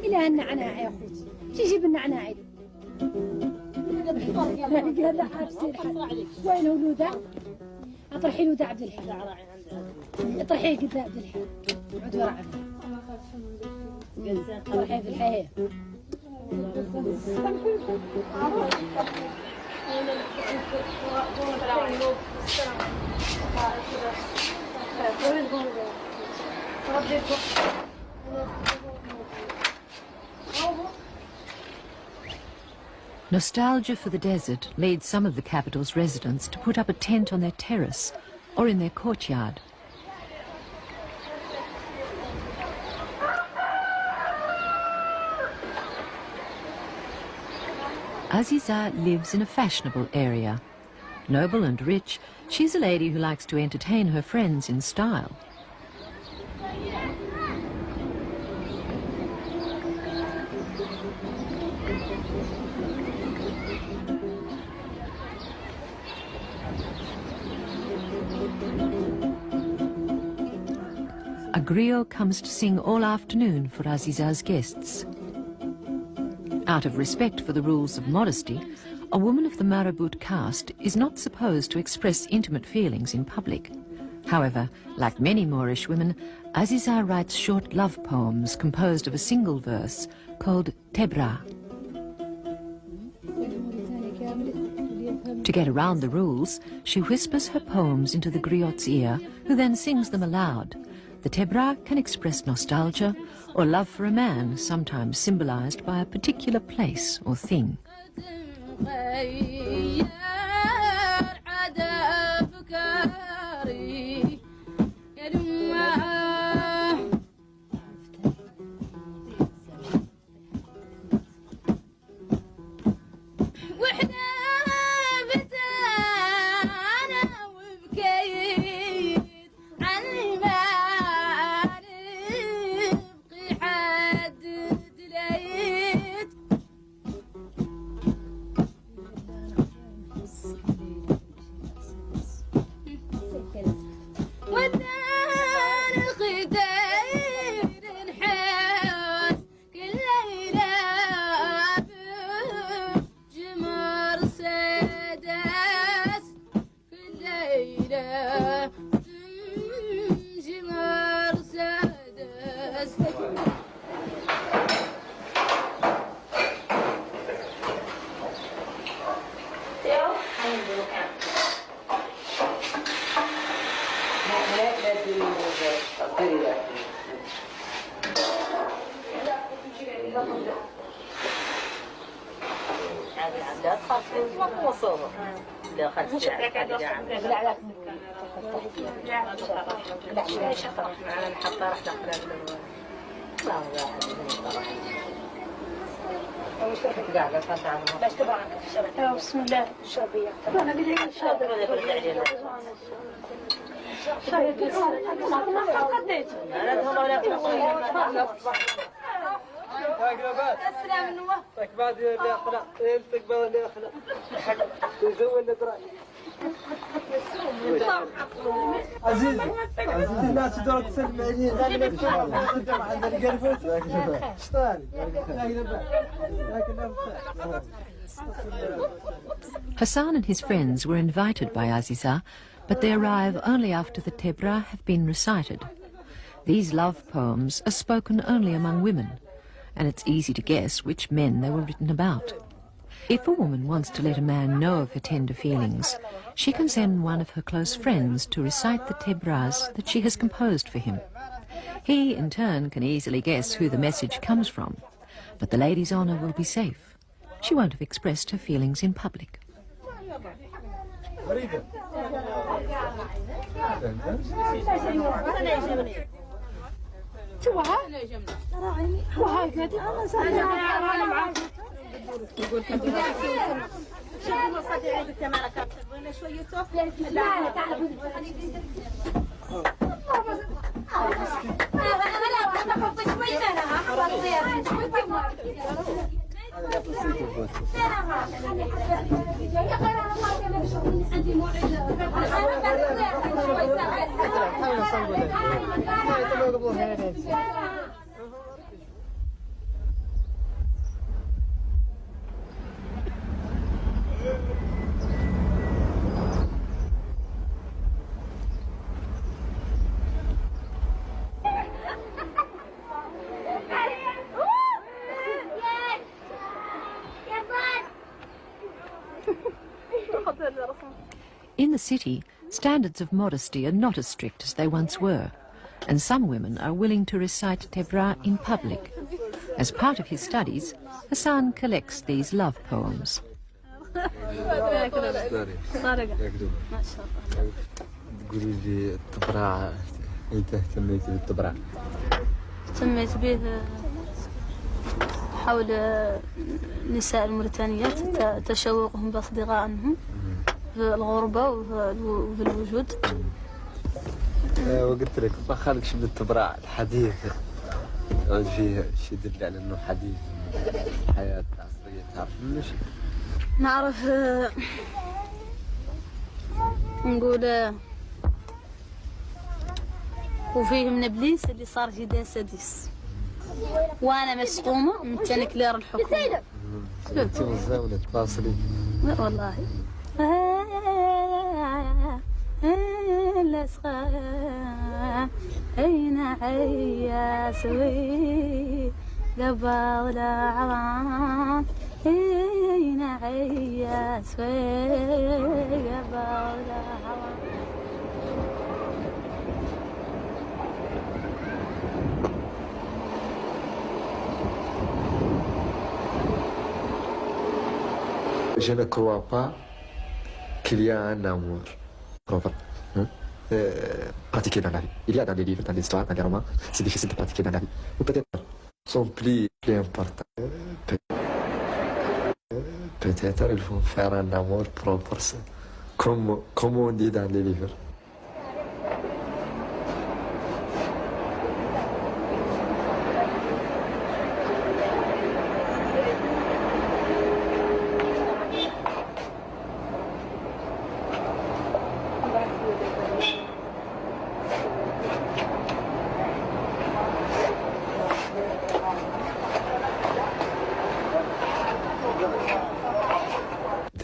إلى النعناع يا أخوتي، تجيب النعناع لي. قال لا حابسين الحل. وين ولوده؟ اطرحي له عبد الحي. اطرحيه قد عبد الحي. عود ورا عبد. اطرحيه في الحي. Nostalgia for the desert leads some of the capital's residents to put up a tent on their terrace or in their courtyard. Aziza lives in a fashionable area. Noble and rich, she's a lady who likes to entertain her friends in style. A griot comes to sing all afternoon for Aziza's guests. Out of respect for the rules of modesty, a woman of the Marabout caste is not supposed to express intimate feelings in public. However, like many Moorish women, Aziza writes short love poems composed of a single verse called Tebra. To get around the rules, she whispers her poems into the griot's ear, who then sings them aloud. The Tebra can express nostalgia or love for a man, sometimes symbolized by a particular place or thing. بسم الله الشربية. عزيزي الناس دور تسلم عليه عند القرفة شطاري Hassan and his friends were invited by Aziza, but they arrive only after the Tebra have been recited. These love poems are spoken only among women, and it's easy to guess which men they were written about. If a woman wants to let a man know of her tender feelings, she can send one of her close friends to recite the Tebras that she has composed for him. He, in turn, can easily guess who the message comes from, but the lady's honour will be safe. She won't have expressed her feelings in public. In the city, standards of modesty are not as strict as they once were, and some women are willing to recite Tebra in public. As part of his studies, Hassan collects these love poems. تقولي لي التبرع أنت اهتميتي بالتبرع؟ اهتميت به حول نساء الموريتانيات تشوقهم بأصدقائهم في الغربة وفي الوجود. وقلت لك ما خالكش من التبرع الحديث يعود فيه شيء يدل على انه حديث الحياة العصرية. تعرف منه شيء؟ نعرف نقول وفيه من ابليس اللي صار جدا سديس وانا مسقومه من تنكلير الحكومه. انت مزاوله تواصلي؟ لا والله. الأسقام أين عياسوي قبل العظام أين عياسوي قبل العظام. Je ne crois pas qu'il y a un amour propre pratiqué dans la vie. Il y a dans les livres, dans l'histoire, dans les romans, c'est difficile de pratiquer dans la vie. Ou peut-être sont plus importants. Peut-être ils vont faire un amour propre, comme on dit dans les livres.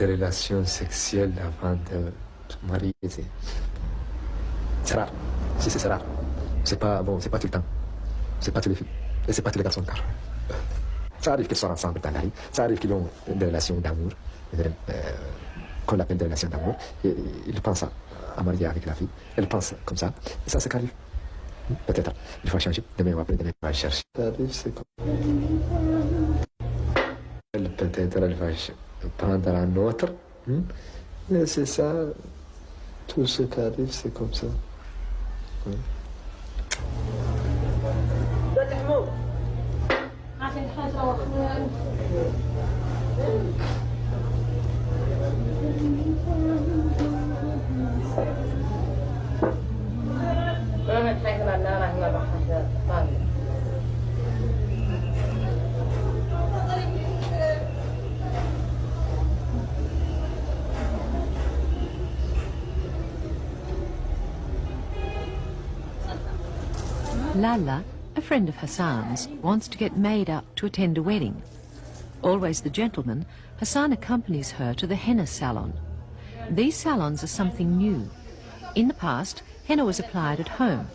Des relations sexuelles avant de se marier, c'est rare. Si c'est rare, c'est pas bon, c'est pas tout le temps, c'est pas tous les filles, et c'est pas tous les garçons car. Ça arrive qu'ils soient ensemble dans la vie, ça arrive qu'ils ont des relations d'amour, qu'on appelle des relations d'amour, et ils pensent à marier avec la fille, elle pense comme ça, et ça c'est qu'arrive. Peut-être, il faut changer, demain ou après, demain on va chercher. Ça arrive, c'est comme. Peut-être elle va prendre un autre, mais c'est ça, tout ce qui arrive, c'est comme ça. Lala, a friend of Hassan's, wants to get made up to attend a wedding. Always the gentleman, Hassan accompanies her to the henna salon. These salons are something new. In the past, henna was applied at home.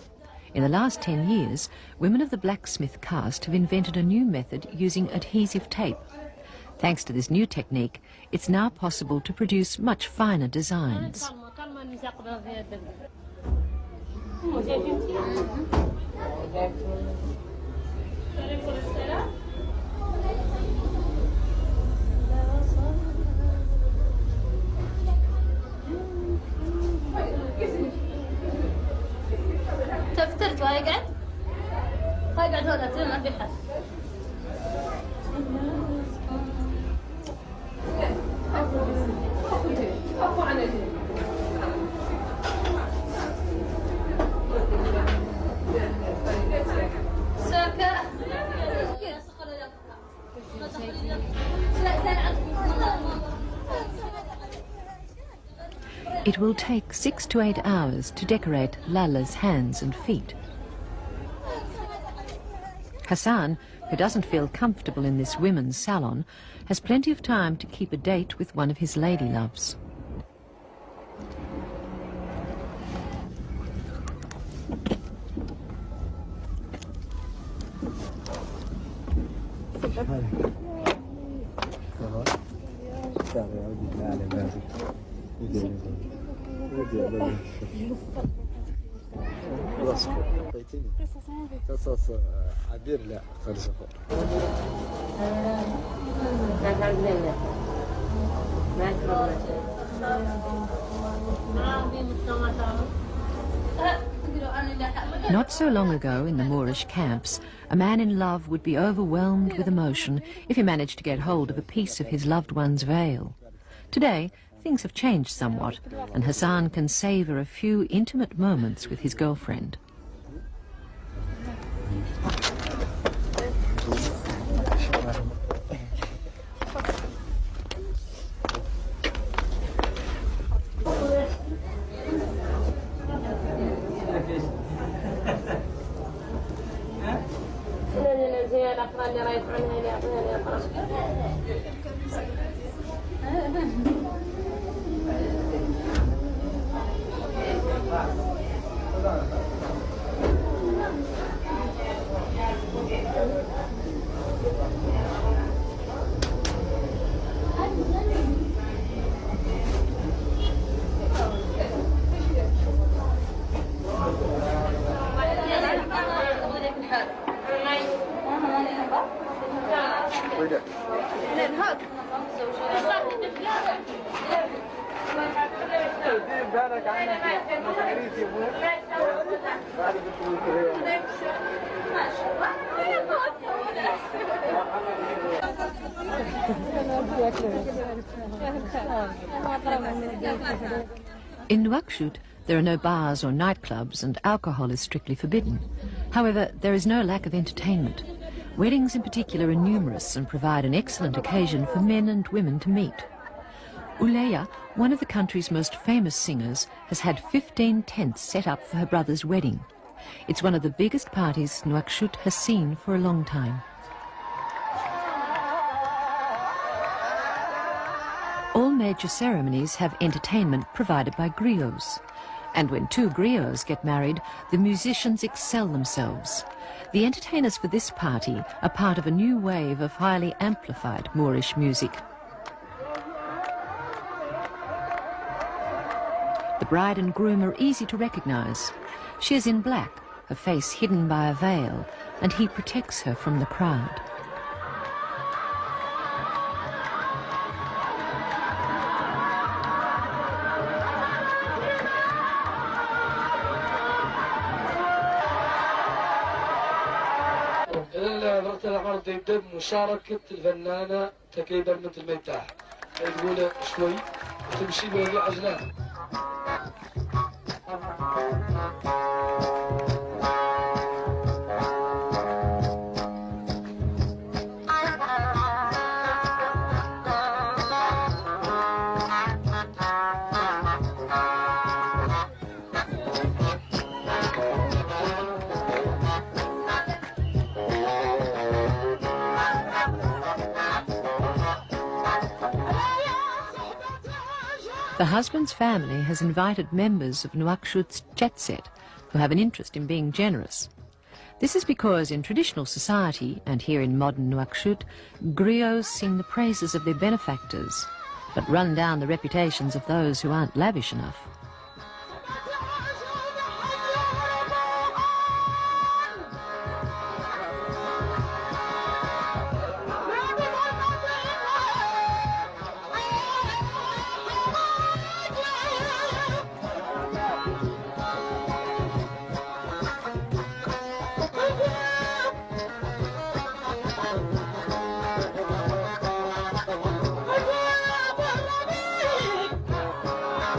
In the last 10 years, women of the blacksmith caste have invented a new method using adhesive tape. Thanks to this new technique, it's now possible to produce much finer designs. تفترت ويقعد هنا ما في حد. It will take 6 to 8 hours to decorate Lala's hands and feet. Hassan, who doesn't feel comfortable in this women's salon, has plenty of time to keep a date with one of his lady loves. قصص عبير لا فلسفة. Not so long ago, in the Moorish camps, a man in love would be overwhelmed with emotion if he managed to get hold of a piece of his loved one's veil. Today, things have changed somewhat, and Hassan can savour a few intimate moments with his girlfriend. In Nouakchott, there are no bars or nightclubs, and alcohol is strictly forbidden. However, there is no lack of entertainment. Weddings in particular are numerous and provide an excellent occasion for men and women to meet. Uleya, one of the country's most famous singers, has had 15 tents set up for her brother's wedding. It's one of the biggest parties Nouakchott has seen for a long time. All major ceremonies have entertainment provided by griots. And when two griots get married, the musicians excel themselves. The entertainers for this party are part of a new wave of highly amplified Moorish music. The bride and groom are easy to recognise. She is in black, her face hidden by a veil, and he protects her from the crowd. العرض يبدأ بمشاركة الفنانة تقريبا مثل ما يتاح تقول شوي وتمشي بهذه عجلان. The husband's family has invited members of Nouakchott's jet set who have an interest in being generous. This is because in traditional society, and here in modern Nouakchott, griots sing the praises of their benefactors, but run down the reputations of those who aren't lavish enough.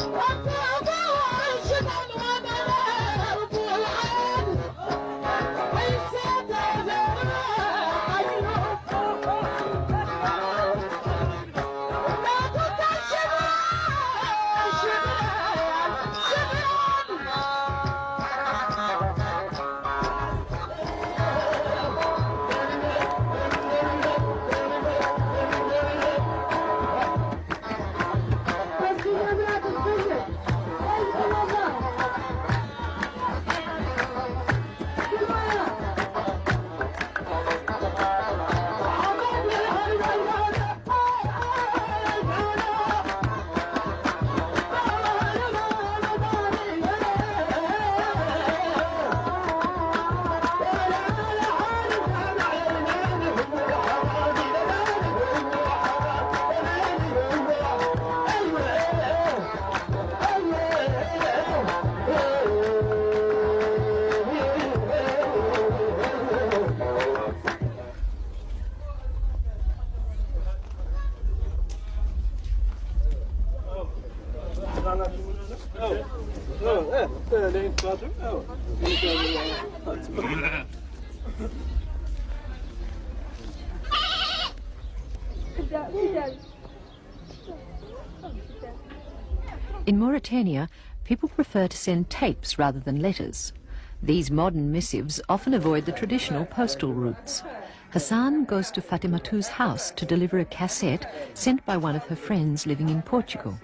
What? In Mauritania, people prefer to send tapes rather than letters. These modern missives often avoid the traditional postal routes. Hassan goes to Fatimatu's house to deliver a cassette sent by one of her friends living in Portugal.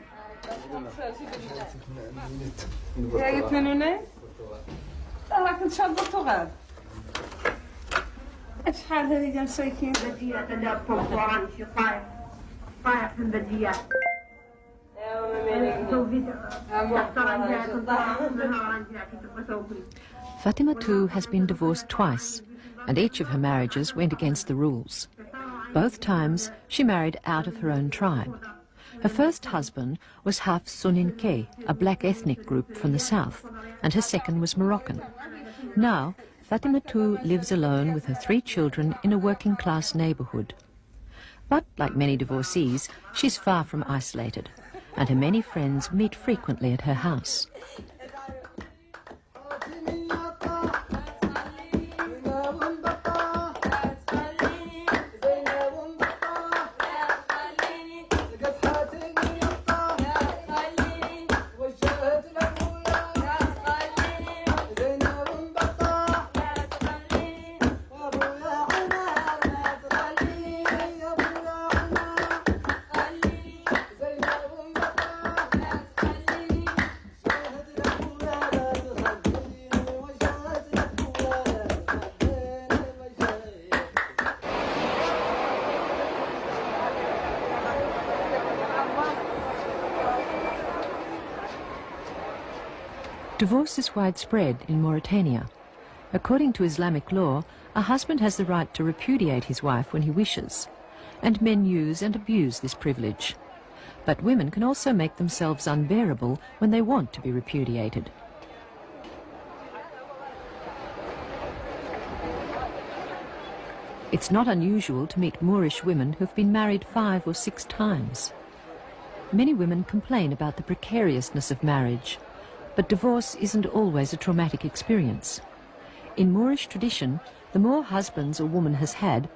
Fatimatu has been divorced twice, and each of her marriages went against the rules. Both times she married out of her own tribe. Her first husband was half Soninke, a black ethnic group from the south, and her second was Moroccan. Now, Fatimatu lives alone with her 3 children in a working-class neighbourhood. But, like many divorcees, she's far from isolated, and her many friends meet frequently at her house. Divorce is widespread in Mauritania. According to Islamic law, a husband has the right to repudiate his wife when he wishes, and men use and abuse this privilege. But women can also make themselves unbearable when they want to be repudiated. It's not unusual to meet Moorish women who've been married 5 or 6 times. Many women complain about the precariousness of marriage, but divorce isn't always a traumatic experience. In Moorish tradition, the more husbands a woman has had,